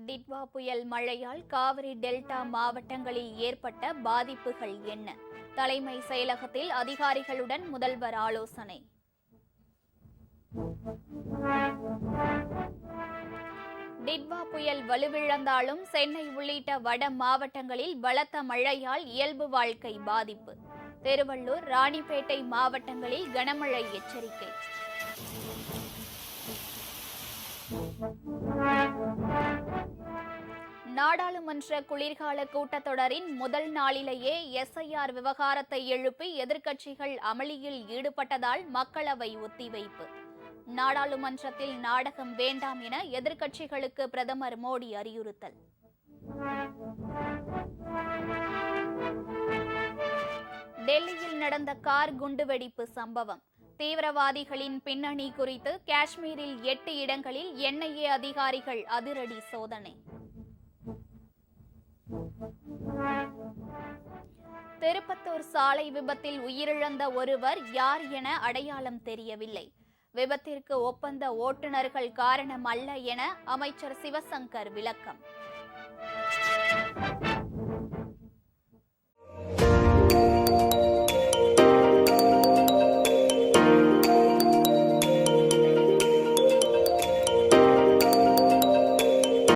டிட்வா புயல் மழையால் காவிரி டெல்டா மாவட்டங்களில் ஏற்பட்ட பாதிப்புகள் என்ன? தலைமை செயலகத்தில் அதிகாரிகளுடன் முதல்வர் ஆலோசனை. டிட்வா புயல் வலுவிழந்தாலும் சென்னை உள்ளிட்ட வட மாவட்டங்களில் பலத்த மழையால் இயல்பு வாழ்க்கை பாதிப்பு. திருவள்ளூர், ராணிப்பேட்டை மாவட்டங்களில் கனமழை எச்சரிக்கை. நாடாளுமன்ற குளிர்கால கூட்டத்தொடரின் முதல் நாளிலேயே எஸ்ஐஆர் விவகாரத்தை எழுப்பி எதிர்க்கட்சிகள் அமளியில் ஈடுபட்டதால் மக்களவை ஒத்திவைப்பு. நாடாளுமன்றத்தில் நாடகம் வேண்டாம் என எதிர்க்கட்சிகளுக்கு பிரதமர் மோடி அறிவுறுத்தல். டெல்லியில் நடந்த கார் குண்டுவெடிப்பு சம்பவம். தீவிரவாதிகளின் பின்னணி குறித்து காஷ்மீரில் 8 இடங்களில் என்ஐஏ அதிகாரிகள் அதிரடி சோதனை. திருப்பத்தூர் சாலை விபத்தில் உயிரிழந்த ஒருவர் யார் என அடையாளம் தெரியவில்லை. விபத்திற்கு ஒப்பந்த ஓட்டுநர்கள் காரணம் அல்ல என அமைச்சர் சிவசங்கர் விளக்கம்.